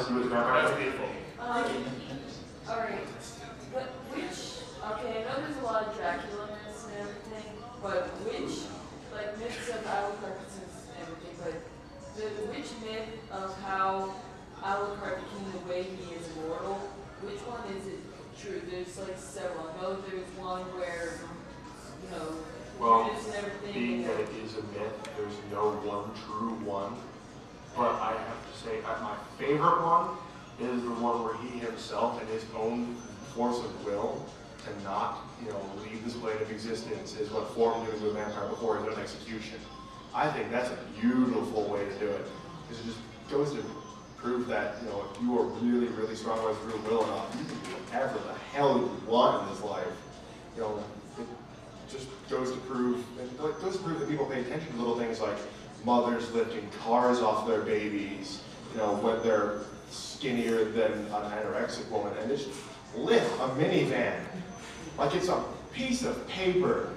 to do with the vampire? That's beautiful. Alright. But okay, I know there's a lot of Dracula myths and everything, but which, like myths of Alucard and everything, but which myth of how Alucard became the way he is immortal, which one is it true? There's like several. I know there's one where, you know, well, and everything. Being that it is a myth, there's no one true one. But I have to say, my favorite one is the one where he himself and his own force of will to not, leave this plane of existence is what formed him into a vampire before his own execution. I think that's a beautiful way to do it, because it just goes to prove that, if you are really, really strong with true will enough, you can do whatever the hell you want in this life. It just goes to prove, that people pay attention to little things like mothers lifting cars off their babies, when they're skinnier than an anorexic woman, and just lift a minivan like it's a piece of paper.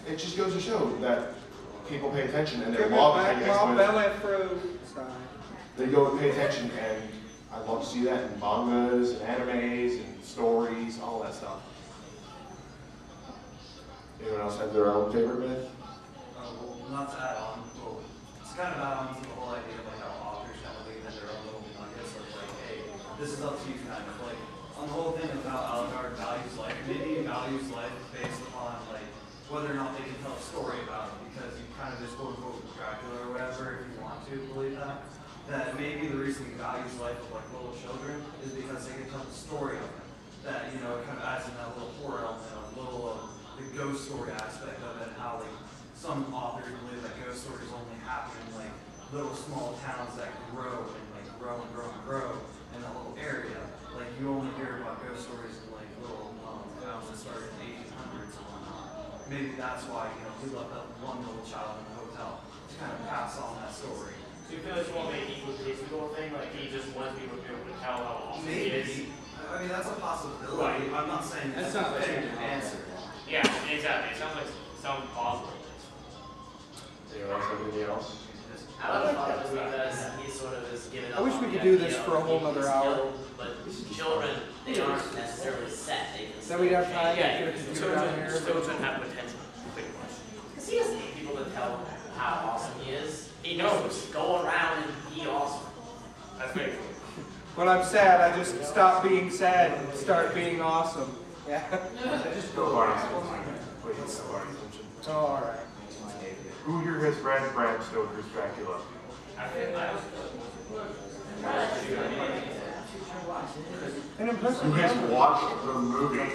It just goes to show that people pay attention and they're they go and pay attention, and I love to see that in mangas and animes and stories, all that stuff. Anyone else have their own favorite myth? Well, not to add on, it's kind of add on to the whole idea of like how authors kind of leave in their own little nuggets of like, hey, this is up to you kind of like on the whole thing of how Alucard values life. Maybe he values life based upon like whether or not they can tell a story about it, because you kind of just quote unquote Dracula or whatever, if you want to believe that. That maybe the reason he values life of like little children is because they can tell the story of it. That, it kind of adds in that little horror element, a little the ghost story aspect of it, and how like some authors believe that ghost stories only happen in like little small towns that grow and like grow and grow and grow in that little area. Like you only hear about ghost stories in like little towns that started in the 1800s and whatnot. Maybe that's why he left that one little child in the hotel to kind of pass on that story. So you feel like you want to make equalization the whole thing? Like he just wants people to be able to tell how awesome he is? I mean, that's a possibility. Right. I'm not saying that's a definitive answer. Yeah, exactly. It sounds plausible. Anyone else have anything else? I love it because he sort of is given up. I wish we could do this for a whole other hour. But children, they aren't necessarily set. Then we'd have time. Yeah, children have potential. Because he doesn't need people to tell how awesome he is. He knows. Just go around and be awesome. That's very cool. When I'm sad, I just stop being sad and start being awesome. Yeah. Just go Barney's attention. Please, go Barney's attention. Oh, all right. Who here has read Bram Stoker's Dracula? An impressive. Who has watched the movie?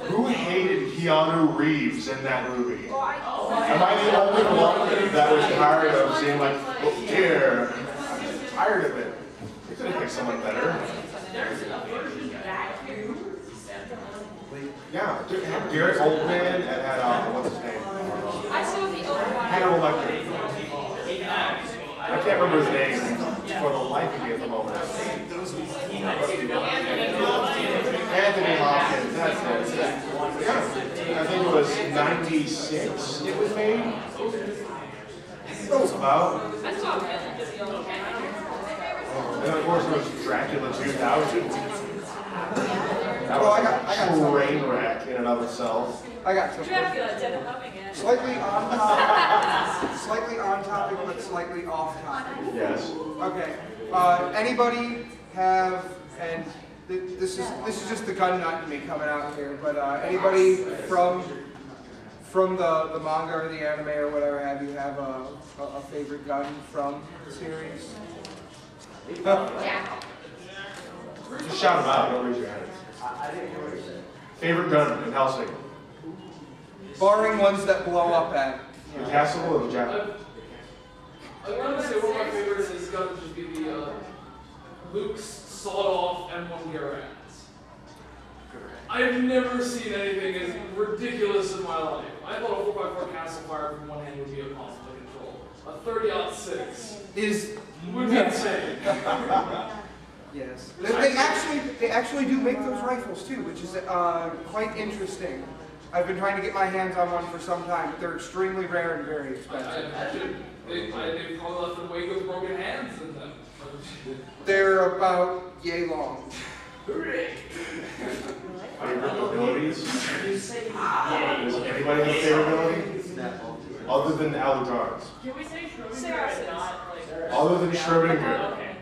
Who hated Keanu Reeves in that movie? Am I the only one that was tired of seeing like, oh dear, I'm tired of it. They could have picked someone better. Yeah, it had Garrett Oldman and had, what's his name? I saw the old one. Hannibal Lecter. I can't remember his name for the life of me at the moment. Anthony Hopkins, that's it. Yeah, I think it was 96 it was made. That was about. And of course there was Dracula 2000. That was a train wreck in and of itself. I got some. Slightly on topic, but slightly off topic. Yes. Okay. Anybody have, and this is just the gun nut in me coming out here, but anybody from the manga or the anime or whatever have you have a favorite gun from the series? Just shout them out. Don't raise your hands. Favorite gun in Hellsing? Barring ones that blow up at. The castle or the javelin? I wanted to say one of my favorites is got to just be the Luke's sawed-off M1 Garand. I've never seen anything as ridiculous in my life. I thought a 4x4 castle fire from one hand would be impossible to control. A 30-06 would be insane. Yes. They actually do make those rifles too, which is quite interesting. I've been trying to get my hands on one for some time, but they're extremely rare and very expensive. They probably left them wake with broken hands in them. They're about yay long. Favorite abilities? Does anybody have a favorite ability? Other than Alucard's. Can we say Schrodinger and not like... Other than Schrodinger. Okay.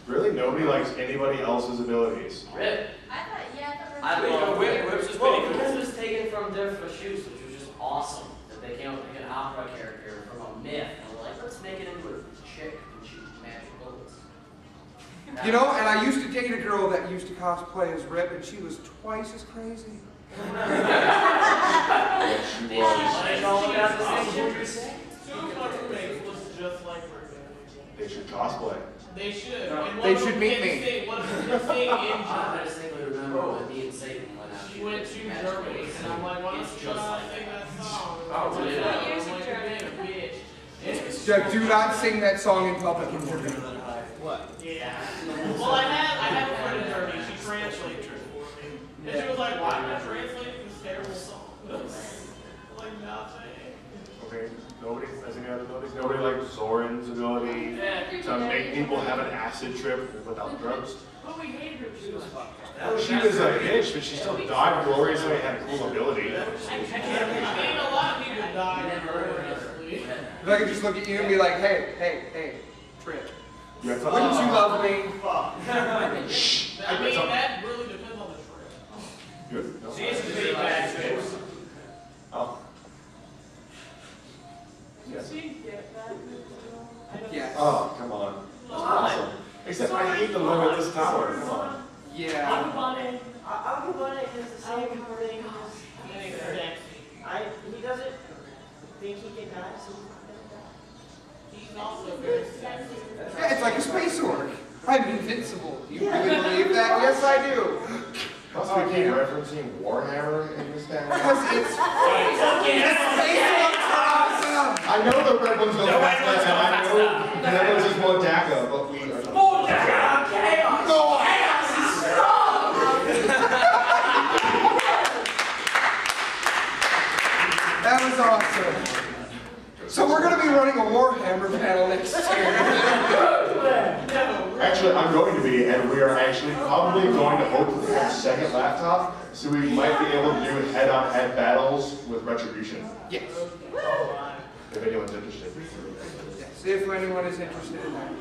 Really? Nobody likes anybody else's abilities. Rip. I thought Whip's is well, pretty this cool. was taken from their Shoes, which was just awesome. That they came up with an opera character from a myth, and were like, let's make it into a chick and shoot magic bullets. You know, and I used to date a girl that used to cosplay as Rip, and she was twice as crazy. Yes, she was. I know that's the same shit. Two of my roommates was just like her. They should cosplay. They should. No. And one They of should them meet did me. say- One of them did say in I German. distinctly remember when me and Satan went out. She went to Germany, and I'm like, why don't It's you just try like to sing that song? Oh, I'm really? like, What year's I'm in like, German? you're being a bitch. Jack, do not sing that song in public in German. Yeah. Well, I have a friend in Germany. She translated it for me. And she was like, why am I translating this terrible song? Like, nothing. Okay, nobody has any other abilities? Nobody likes Zoran's ability to make people have an acid trip without drugs? But we hated her. She was fucked. She was a bitch, but she still died gloriously and had a cool ability. I mean, a lot of people died gloriously. If I could just look at you and be like, hey, Trip. You have Wouldn't you love me? Shh. I mean, that really depends on the trip. Good. No. She's a big bad bitch. Oh. Did she get that? Yes. Oh, come on. That's awesome. Except I hate the limitless tower. Come on. Yeah. Akubane is the same thing as he doesn't think he can die, so He's also very sexy. Yeah, it's like a space sword. I'm invincible. Do you really believe that? Yes, I do. Must we keep referencing Warhammer in this town? Because it's space swords are awesome. I know the red ones don't have that, and I know the red ones is Modaka, but we are. Modaka! Chaos! No! Chaos is strong! That was awesome. So we're going to be running a Warhammer panel next year. Actually, I'm going to be, and we are actually probably going to hopefully have a second laptop, so we might be able to do head-on-head battles with Retribution, Yes. if anyone's interested. Yes, if anyone is interested in that.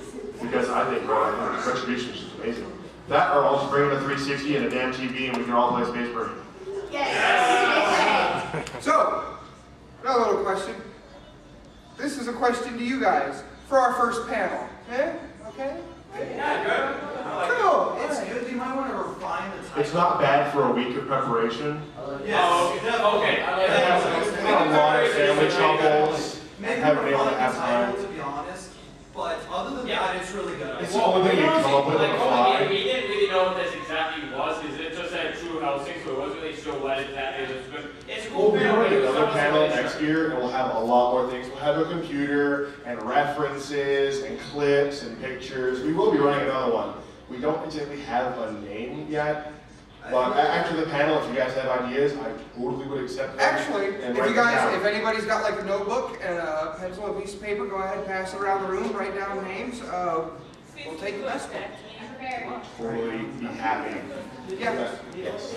Because I think Retribution is just amazing. That, or I'll just bring in a 360 and a damn TV, and we can all play Space Marine. So, another little question. This is a question to you guys for our first panel. Eh? Okay? Cool. It's good. You might want to refine the title. It's not bad for a week of preparation. Yes. Oh, okay. I like that. Had a lot of family troubles. Maybe Haven't been able to refine have the time. title, to be honest. But other than that, it's really good. It's the only thing we come up with on the fly. We didn't really know what this exactly was, because it just said True Hellsing, so it wasn't really sure what exactly this was. It's We'll cool. be running another panel next year, and we'll have a lot more things. We'll have a computer, and references, and clips, and pictures. We will be running another one. We don't exactly have a name yet, but after the panel, if you guys have ideas, I totally would accept them. Actually, and if write you them guys, down. if anybody's got like a notebook and a pencil and a piece of paper, go ahead and pass it around the room, write down names. We'll take the best one. Totally be happy. Yeah. Yes.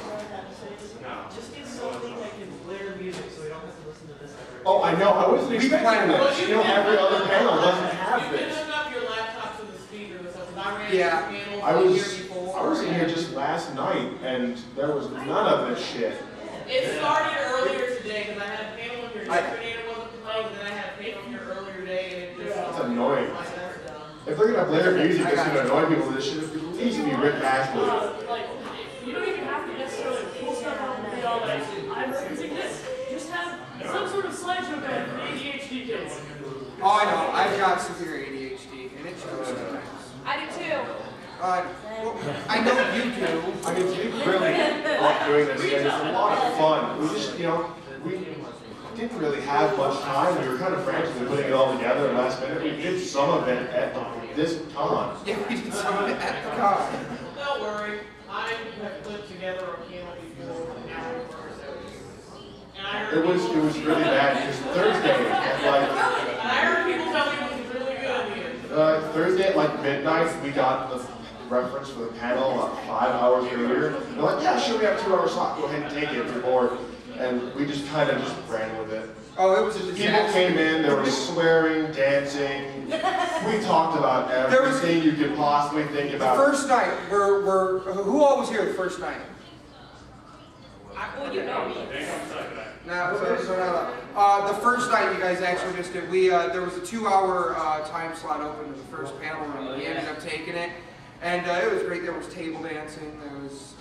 just get something that can blare music so we don't have to listen to this. Oh, I know. I wasn't We expecting planned this. it. You know, every other panel doesn't have You can this. hook up your laptop to the speaker and stuff. 'Cause I ran Yeah. this panel I the year was before. in here just last night, and there was none of this shit. It started earlier today because I had a panel on your yesterday and it wasn't playing, and then I had a panel on your earlier day and it just. It's annoying. Like, that's dumb. If they're gonna blare music that's gonna annoy people, this should at least be written back. Like, you don't even have to necessarily pull stuff up and be all like, I'm referencing this. Just have some sort of slideshow guide for ADHD kids. Oh, I know. I've got severe ADHD, and it shows sometimes. I do too. Well, I know you do. I mean, we really love doing this, and it's a lot of fun. We just, we didn't really have much time. We were kind of frantically putting it all together last minute. We did some of it at this con. Yeah, we did some of it at the con. Don't worry, I have put together a panel before now and I heard It was really bad because Thursday at and I heard people tell me it was really good in the end. Thursday at like midnight, we got the reference for the panel about 5 hours earlier. They're like, yeah, sure, we have 2 hours slot. Go ahead and take it if you're bored. And we just kind of just ran with it. Oh, it was a disaster. People came in, they were swearing, dancing. We talked about everything you could possibly think about. The first night, who all was here the first night? Well, you know me. The first night you guys actually missed it. There was a 2-hour time slot open to the first panel, and we ended up taking it. And it was great. There was table dancing. There was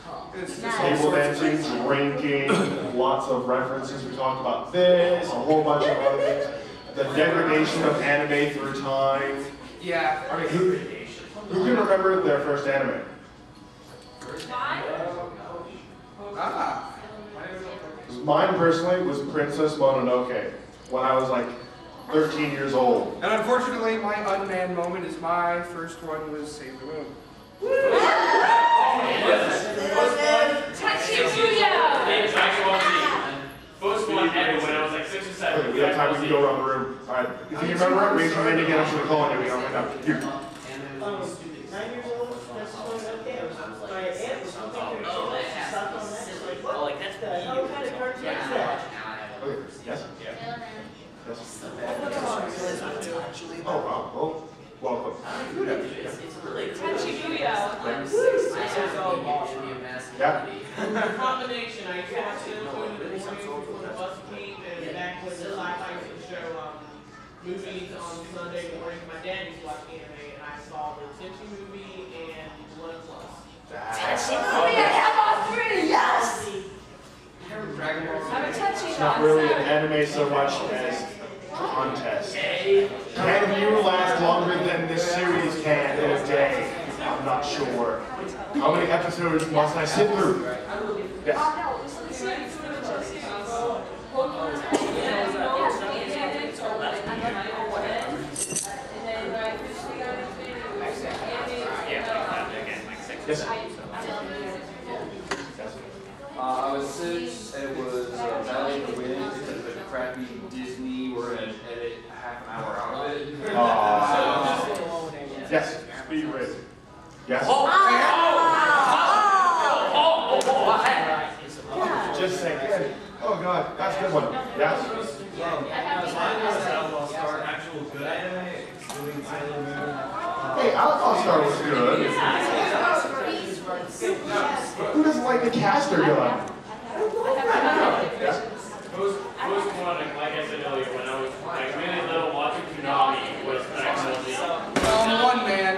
table dancing, drinking, lots of references. We talked about this, a whole bunch of other things. The degradation of anime through time. Yeah. I mean, who can remember their first anime? Mine personally was Princess Mononoke when I was like 13 years old. And unfortunately, my unmanned moment is my first one was Save the Moon. First one ever when I was like 6 or 7. Okay, we have time, we can go around the room. Alright, if you remember it, raise your hand again, I'm going to call on you. Here. 9 years old, that's okay. My aunt was something to stuck on that. Like, what the hell kind of cartoon is that? Okay, yes? Yes. Oh, wow. Well, welcome. Yeah. Combination. I used to watch Sailor Moon in the morning before the bus came, and back when the sci-fi used to show movies on Sunday morning. My dad used to watch anime, and I saw the Tenchi movie and Blood Plus. Tenchi movie, I have all three, yes! Dragon Ball Z. I'm a Tenchi It's not really an anime so much as contest. Can you last longer than this series can in a day? I'm not sure. How many episodes must I sit through? Yes. Yes. I was 6, it was Valley of the Wind, because of the crappy Disney, we're going to edit half an hour out of it. Yes. Speed race. Yes. Just say it. Oh god, that's a good one. Yes. Hey, Outlaw Star was good. Who doesn't like the caster gun? Most one, like I said earlier, when I was like really little, watching Tsunami was actually One man.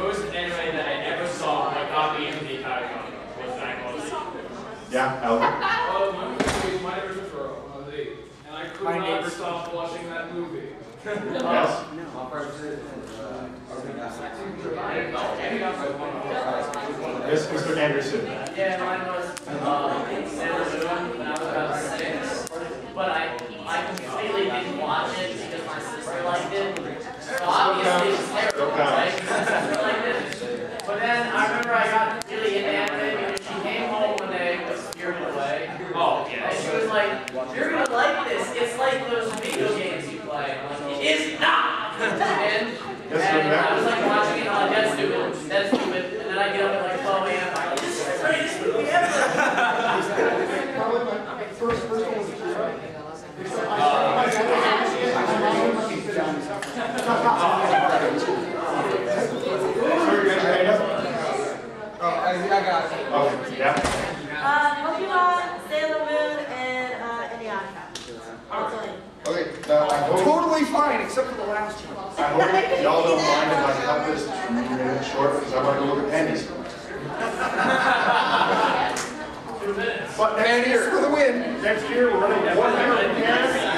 most anime that I ever saw, like copy of the entire comic, was Dragon Ball Z. Yeah, Albert. My neighbor's Totoro when I was 8, and I could not stop watching that movie. Yes. Yes, Mr. Anderson. Yeah, mine was Sailor Moon when I was about 6. But I completely didn't watch it because my sister liked it. So obviously it's terrible, right? My sister liked it. But then I remember I got really into anime because she came home one day with Spirited Away. Oh, yeah. And she was like, "You're gonna like this. It's like those video games you play." I'm like, "It is not!" And I was like watching it, I'm like, "That's stupid. That's stupid." And then I get up at like 12 a.m. I'm like, "This is the greatest movie ever!" Probably my first one was I got it. Oh, yeah. Pokemon, Sailor Moon, and Inuyasha. Okay, now I hope, Totally fine, except for the last one. I hope y'all don't mind if I cut this 2 minutes short because I want to go look at pennies. 2 minutes. But next year, For the win. next year we're running 1 minute again.